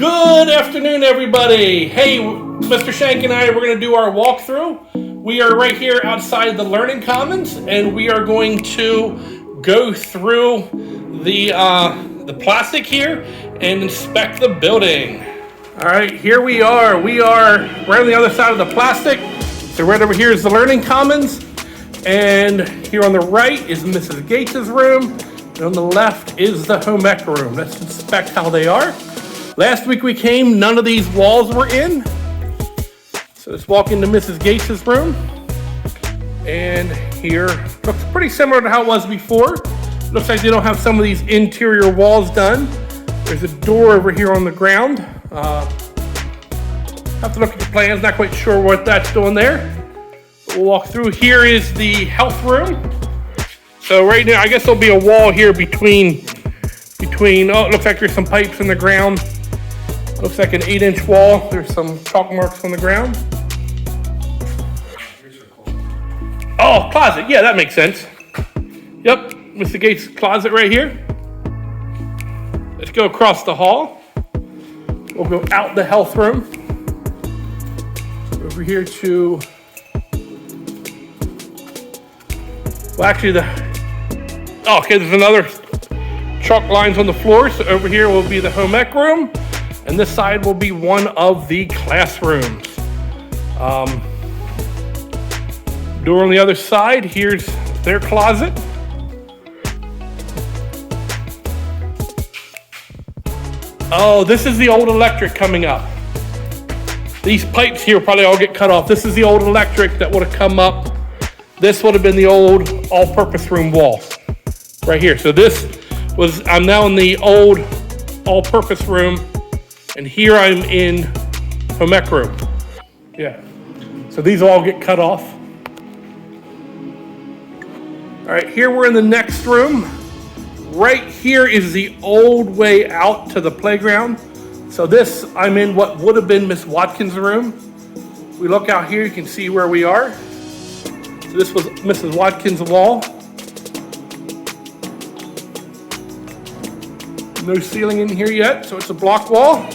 Good afternoon, everybody. Hey, Mr. Shank and I, we're going to do our walkthrough. We are right here outside the Learning Commons, and we are going to go through the plastic here and inspect the building. All right, here we are. We are right on the other side of the plastic. So right over here is the Learning Commons, and here on the right is Mrs. Gates' room, and on the left is the home ec room. Let's inspect how they are. Last week we came, none of these walls were in. So let's walk into Mrs. Gates' room. And here, looks pretty similar to how it was before. Looks like they don't have some of these interior walls done. There's a door over here on the ground. Have to look at the plans, not quite sure what that's doing there. But we'll walk through. Here is the health room. So right now, I guess there'll be a wall here between, oh, it looks like there's some pipes in the ground. Looks like an 8-inch wall. There's some chalk marks on the ground. Oh, closet. Yeah, that makes sense. Yep, Mr. Gates' closet right here. Let's go across the hall. We'll go out the health room. Over here to, well, actually okay, there's another chalk lines on the floor. So over here will be the home ec room. And this side will be one of the classrooms. Door on the other side, here's their closet. Oh, this is the old electric coming up. These pipes here probably all get cut off. This is the old electric that would have come up. This would have been the old all-purpose room wall right here. So this was, I'm now in the old all-purpose room. And here I'm in home ec room. Yeah. So these all get cut off. All right, here we're in the next room. Right here is the old way out to the playground. So this, I'm in what would have been Miss Watkins' room. We look out here, you can see where we are. So this was Mrs. Watkins' wall. No ceiling in here yet, so it's a block wall.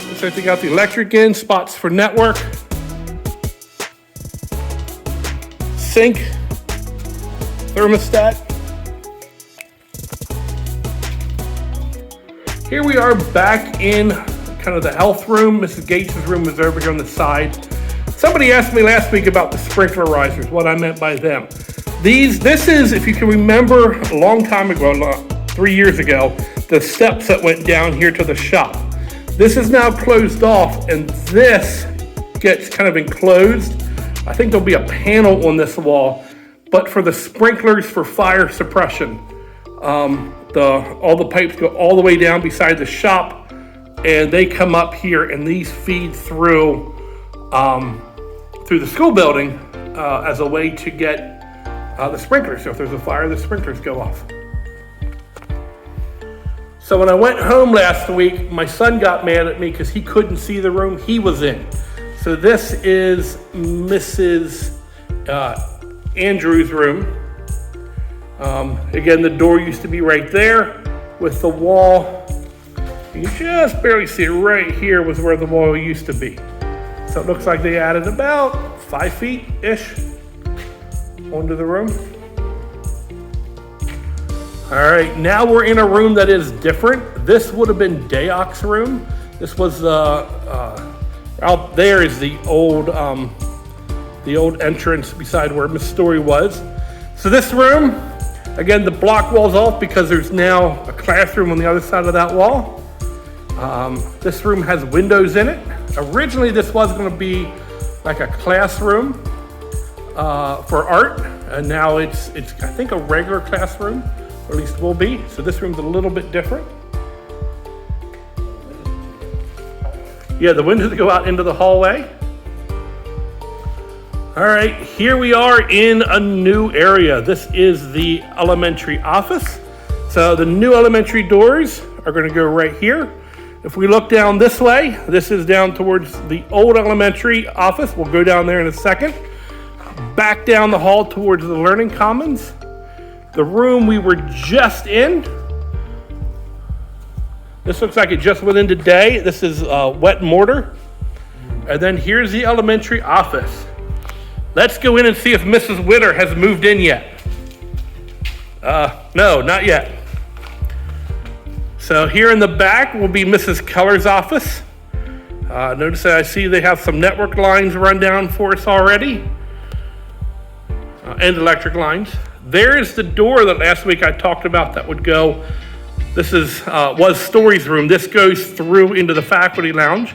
Looks like they got the electric in, spots for network. Sink, thermostat. Here we are back in kind of the health room. Mrs. Gates' room was over here on the side. Somebody asked me last week about the sprinkler risers, what I meant by them. This is, if you can remember a long time ago, 3 years ago, the steps that went down here to the shop. This is now closed off, and this gets kind of enclosed. I think there'll be a panel on this wall, but for the sprinklers for fire suppression, all the pipes go all the way down beside the shop, and they come up here, and these feed through the school building as a way to get the sprinklers. So if there's a fire, the sprinklers go off. So when I went home last week, my son got mad at me because he couldn't see the room he was in. So this is Mrs. Andrews' room. Again, the door used to be right there with the wall. You can just barely see it. Right here was where the wall used to be. So it looks like they added about 5 feet-ish onto the room. All right, now we're in a room that is different. This would have been Dayok's room. This was out there is the old entrance beside where Miss Story was. So this room, again, the block wall's off because there's now a classroom on the other side of that wall. This room has windows in it. Originally, this was going to be like a classroom for art, and now it's I think a regular classroom. Or at least will be. So this room's a little bit different. Yeah, the windows go out into the hallway. All right, here we are in a new area. This is the elementary office. So the new elementary doors are going to go right here. If we look down this way, this is down towards the old elementary office. We'll go down there in a second. Back down the hall towards the Learning Commons. The room we were just in, This looks like it just went in today. This is wet mortar. And then here's the elementary office. Let's go in and see if Mrs. Witter has moved in yet. No, not yet. So here in the back will be Mrs. Keller's office. Notice that I see they have some network lines run down for us already. And electric lines. There's the door that last week I talked about that would go. This was Story's room. This goes through into the faculty lounge.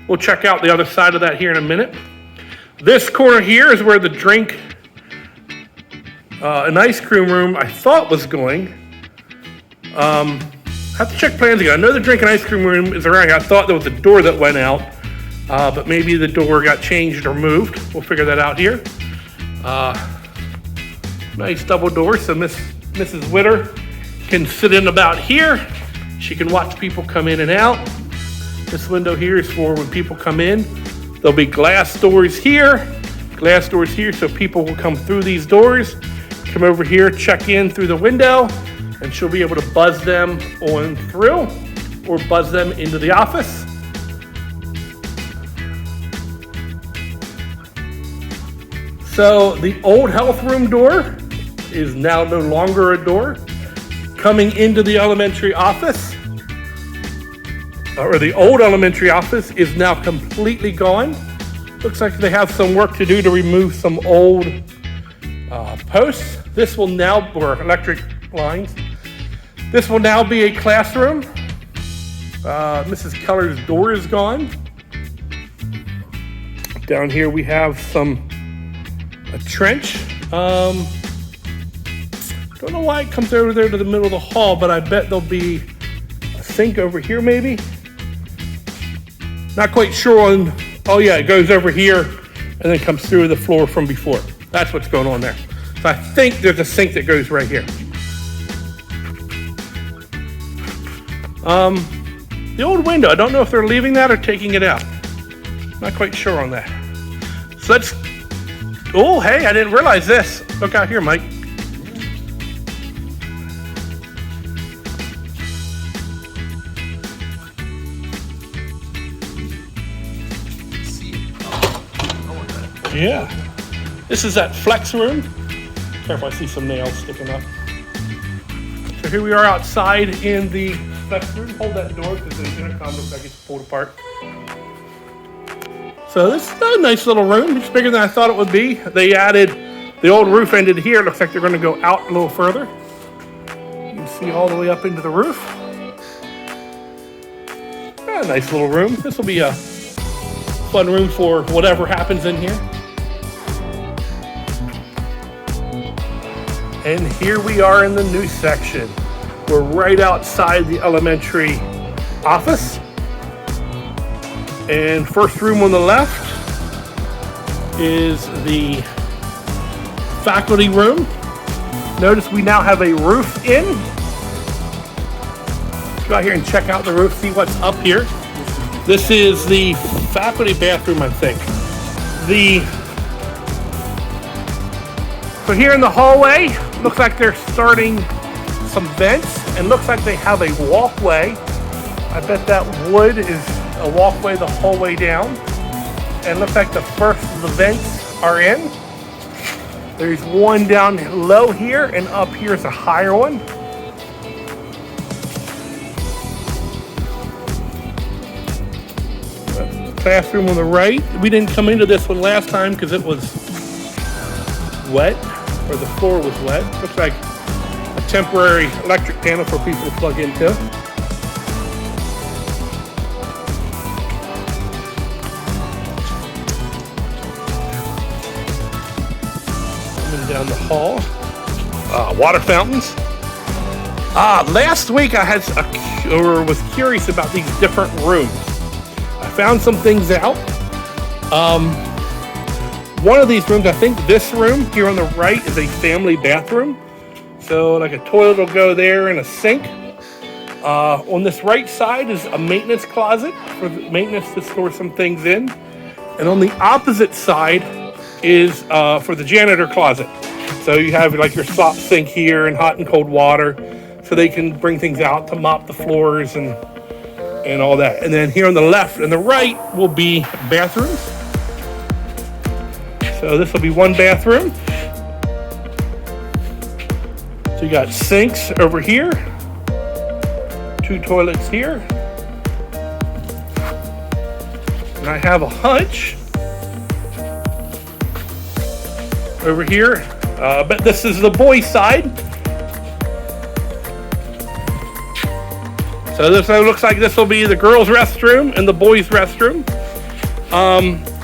We'll check out the other side of that here in a minute. This corner here is where the drink and ice cream room I thought was going. Have to check plans again. I know the drink and ice cream room is around here. I thought there was a door that went out, but maybe the door got changed or moved. We'll figure that out here. Nice double door, so Mrs. Witter can sit in about here. She can watch people come in and out. This window here is for when people come in. There'll be glass doors here, so people will come through these doors, come over here, check in through the window, and she'll be able to buzz them on through or buzz them into the office. So the old health room door is now no longer a door. Coming into the elementary office, or the old elementary office, is now completely gone. Looks like they have some work to do to remove some old posts. This will now, or electric lines. This will now be a classroom. Mrs. Keller's door is gone. Down here we have a trench. Don't know why it comes over there to the middle of the hall, but I bet there'll be a sink over here maybe. Not quite sure on, oh yeah, it goes over here and then comes through the floor from before. That's what's going on there. So I think there's a sink that goes right here. The old window, I don't know if they're leaving that or taking it out. Not quite sure on that. So let's, oh, hey, I didn't realize this. Look out here, Mike. Yeah, this is that flex room. Careful, I see some nails sticking up. So here we are outside in the flex room. Hold that door because the intercom looks like it's pulled apart. So this is a nice little room. It's bigger than I thought it would be. They added, the old roof ended here. It looks like they're going to go out a little further. You can see all the way up into the roof. Yeah, nice little room. This will be a fun room for whatever happens in here. And here we are in the new section. We're right outside the elementary office. And first room on the left is the faculty room. Notice we now have a roof in. Let's go out here and check out the roof, see what's up here. This is the faculty bathroom, I think. So here in the hallway, looks like they're starting some vents, and looks like they have a walkway. I bet that wood is a walkway the whole way down. And looks like the first of the vents are in. There's one down low here, and up here is a higher one. Classroom on the right. We didn't come into this one last time because it was wet, or the floor was wet. Looks like a temporary electric panel for people to plug into. Coming down the hall. Water fountains. Last week I was curious about these different rooms. I found some things out. One of these rooms, I think this room here on the right, is a family bathroom. So like a toilet will go there and a sink. On this right side is a maintenance closet for the maintenance to store some things in. And on the opposite side is for the janitor closet. So you have like your slop sink here and hot and cold water. So they can bring things out to mop the floors and and all that. And then here on the left and the right will be bathrooms. So this will be one bathroom. So you got sinks over here, 2 toilets here. And I have a hunch over here, but this is the boys' side. So this looks like this will be the girls' restroom and the boys' restroom.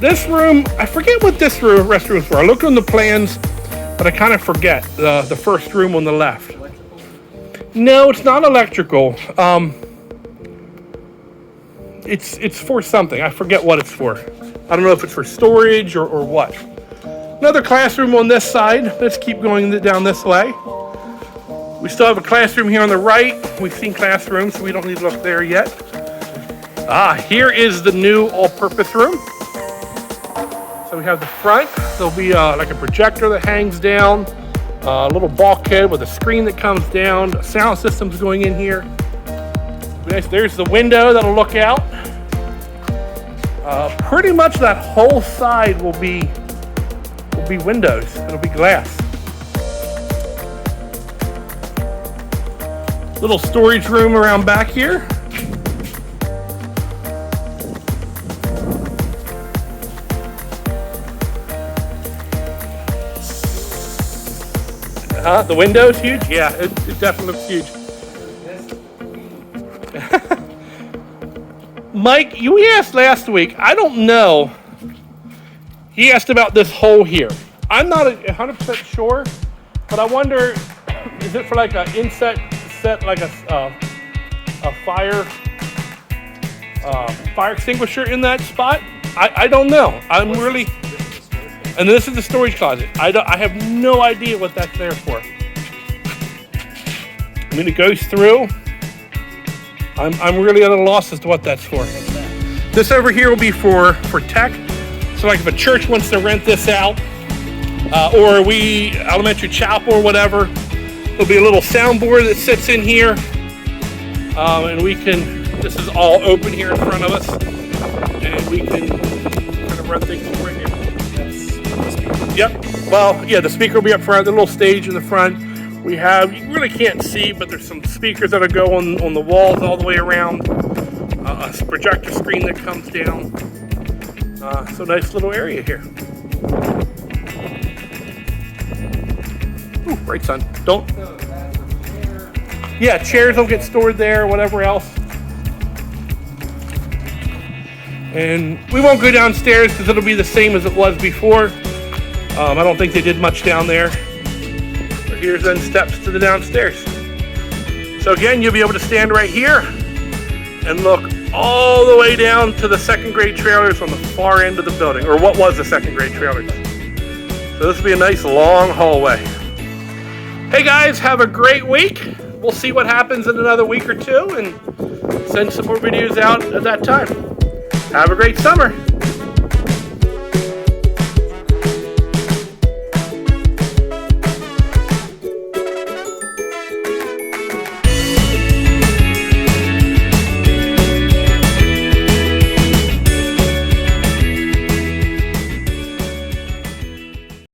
This room, I forget what this restroom is for. I looked on the plans, but I kind of forget the first room on the left. No, it's not electrical. It's for something. I forget what it's for. I don't know if it's for storage or what. Another classroom on this side. Let's keep going down this way. We still have a classroom here on the right. We've seen classrooms, so we don't need to look there yet. Here is the new all-purpose room. So we have the front. There'll be like a projector that hangs down, a little bulkhead with a screen that comes down. The sound system's going in here. Nice. There's the window that'll look out. Pretty much that whole side will be windows. It'll be glass. Little storage room around back here. The window's huge? Yeah, it definitely looks huge. Mike, you asked last week. I don't know. He asked about this hole here. I'm not 100% sure, but I wonder, is it for like an inset set, like a fire extinguisher in that spot? I don't know. I'm really. And this is the storage closet. I have no idea what that's there for. I mean, it goes through. I'm really at a loss as to what that's for. This over here will be for tech. So like if a church wants to rent this out, or elementary chapel or whatever, there'll be a little soundboard that sits in here. And this is all open here in front of us. And we can kind of run things right here. Yep. Well, yeah, the speaker will be up front, the little stage in the front. You really can't see, but there's some speakers that'll go on the walls all the way around. A projector screen that comes down. So nice little area here. Ooh, right, son. Don't. Yeah, chairs will get stored there, whatever else. And we won't go downstairs because it'll be the same as it was before. I don't think they did much down there. But here's then steps to the downstairs. So again, you'll be able to stand right here and look all the way down to the second grade trailers on the far end of the building, or what was the second grade trailers. So this will be a nice long hallway. Hey guys, have a great week. We'll see what happens in another week or two and send some more videos out at that time. Have a great summer.